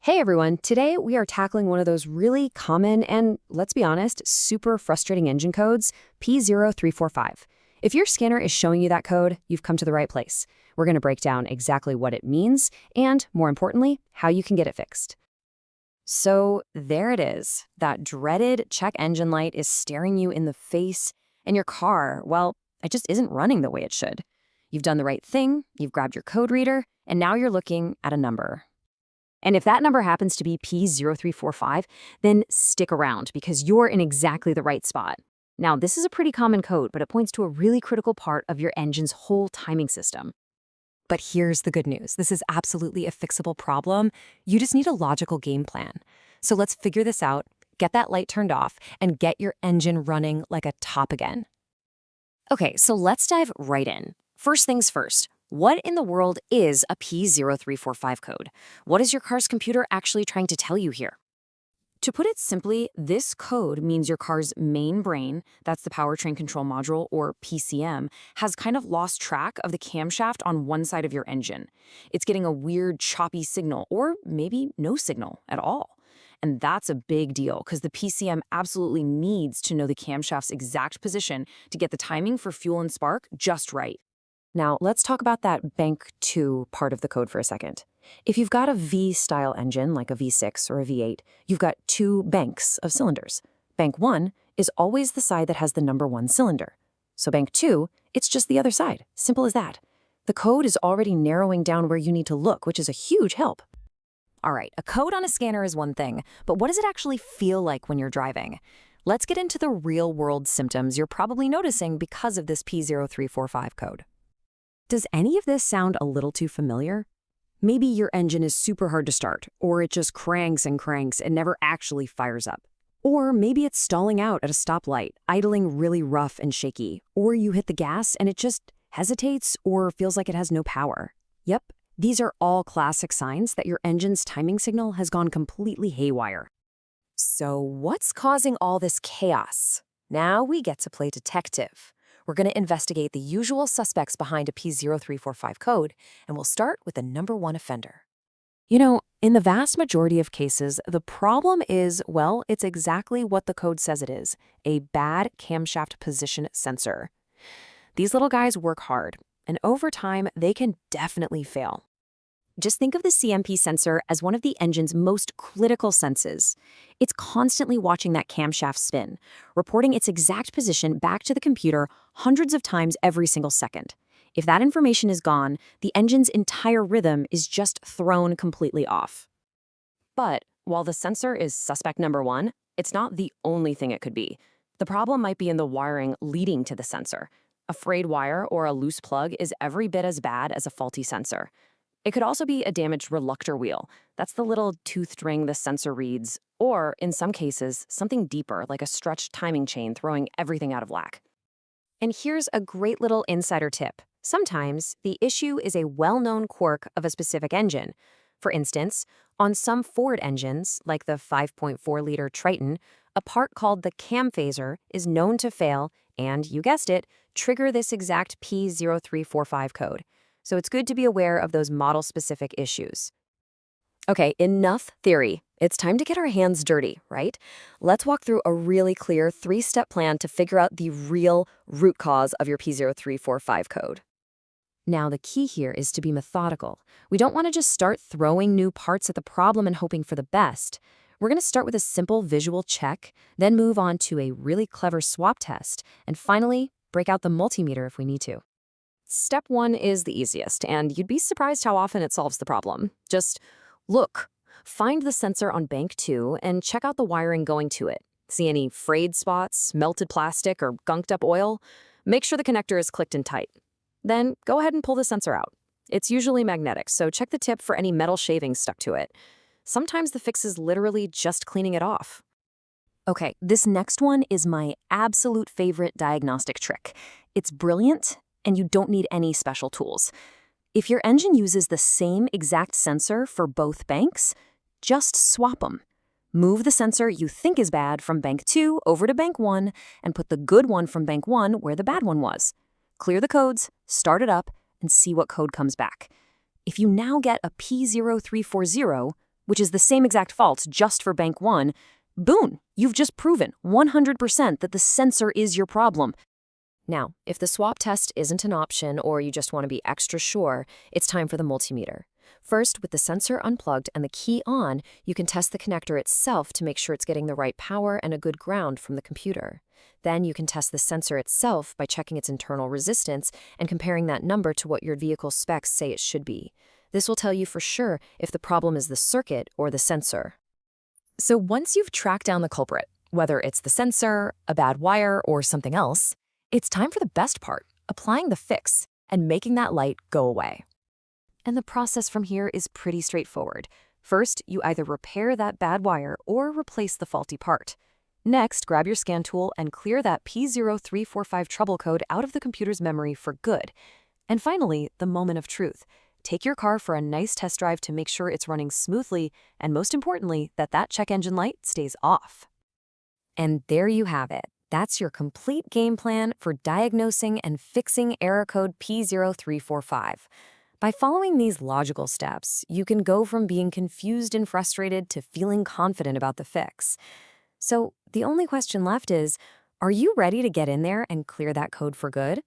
Hey everyone, today we are tackling one of those really common and, let's be honest, super frustrating engine codes, P0345. If your scanner is showing you that code, you've come to the right place. We're going to break down exactly what it means and, more importantly, how you can get it fixed. So there it is. That dreaded check engine light is staring you in the face, and your car, well, it just isn't running the way it should. You've done the right thing, you've grabbed your code reader, and now you're looking at a number. And if that number happens to be P0345, then stick around because you're in exactly the right spot. Now, this is a pretty common code, but it points to a really critical part of your engine's whole timing system. But here's the good news. This is absolutely a fixable problem. You just need a logical game plan. So let's figure this out, get that light turned off, and get your engine running like a top again. Okay, so let's dive right in. First things first. What in the world is a P0345 code? What is your car's computer actually trying to tell you here? To put it simply, this code means your car's main brain, that's the powertrain control module, or PCM, has kind of lost track of the camshaft on one side of your engine. It's getting a weird, choppy signal, or maybe no signal at all. And that's a big deal because the PCM absolutely needs to know the camshaft's exact position to get the timing for fuel and spark just right. Now, let's talk about that bank 2 part of the code for a second. If you've got a V-style engine, like a V6 or a V8, you've got two banks of cylinders. Bank 1 is always the side that has the number 1 cylinder. So bank 2, it's just the other side. Simple as that. The code is already narrowing down where you need to look, which is a huge help. All right, a code on a scanner is one thing, but what does it actually feel like when you're driving? Let's get into the real-world symptoms you're probably noticing because of this P0345 code. Does any of this sound a little too familiar? Maybe your engine is super hard to start, or it just cranks and never actually fires up. Or maybe it's stalling out at a stoplight, idling really rough and shaky, or you hit the gas and it just hesitates or feels like it has no power. Yep, these are all classic signs that your engine's timing signal has gone completely haywire. So what's causing all this chaos? Now we get to play detective. We're going to investigate the usual suspects behind a P0345 code, and we'll start with the number 1 offender. You know, in the vast majority of cases, the problem is, well, it's exactly what the code says it is, a bad camshaft position sensor. These little guys work hard, and over time, they can definitely fail. Just think of the CMP sensor as one of the engine's most critical senses. It's constantly watching that camshaft spin, reporting its exact position back to the computer hundreds of times every single second. If that information is gone, the engine's entire rhythm is just thrown completely off. But while the sensor is suspect number 1, it's not the only thing it could be. The problem might be in the wiring leading to the sensor. A frayed wire or a loose plug is every bit as bad as a faulty sensor. It could also be a damaged reluctor wheel. That's the little toothed ring the sensor reads, or, in some cases, something deeper like a stretched timing chain throwing everything out of whack. And here's a great little insider tip. Sometimes, the issue is a well-known quirk of a specific engine. For instance, on some Ford engines, like the 5.4-liter Triton, a part called the cam phaser is known to fail and, you guessed it, trigger this exact P0345 code. So it's good to be aware of those model-specific issues. Okay, enough theory. It's time to get our hands dirty, right? Let's walk through a really clear 3-step plan to figure out the real root cause of your P0345 code. Now, the key here is to be methodical. We don't want to just start throwing new parts at the problem and hoping for the best. We're going to start with a simple visual check, then move on to a really clever swap test, and finally, break out the multimeter if we need to. Step 1 is the easiest, and you'd be surprised how often it solves the problem. Just look. Find the sensor on bank 2 and check out the wiring going to it. See any frayed spots, melted plastic, or gunked up oil? Make sure the connector is clicked in tight. Then go ahead and pull the sensor out. It's usually magnetic, so check the tip for any metal shavings stuck to it. Sometimes the fix is literally just cleaning it off. Okay, this next one is my absolute favorite diagnostic trick. It's brilliant, and you don't need any special tools. If your engine uses the same exact sensor for both banks, just swap them. Move the sensor you think is bad from bank 2 over to bank 1 and put the good one from bank 1 where the bad one was. Clear the codes, start it up, and see what code comes back. If you now get a P0340, which is the same exact fault just for bank 1, boom, you've just proven 100% that the sensor is your problem. Now, if the swap test isn't an option or you just want to be extra sure, it's time for the multimeter. First, with the sensor unplugged and the key on, you can test the connector itself to make sure it's getting the right power and a good ground from the computer. Then you can test the sensor itself by checking its internal resistance and comparing that number to what your vehicle specs say it should be. This will tell you for sure if the problem is the circuit or the sensor. So once you've tracked down the culprit, whether it's the sensor, a bad wire, or something else, it's time for the best part, applying the fix and making that light go away. And the process from here is pretty straightforward. First, you either repair that bad wire or replace the faulty part. Next, grab your scan tool and clear that P0345 trouble code out of the computer's memory for good. And finally, the moment of truth. Take your car for a nice test drive to make sure it's running smoothly, and most importantly, that check engine light stays off. And there you have it. That's your complete game plan for diagnosing and fixing error code P0345. By following these logical steps, you can go from being confused and frustrated to feeling confident about the fix. So the only question left is, are you ready to get in there and clear that code for good?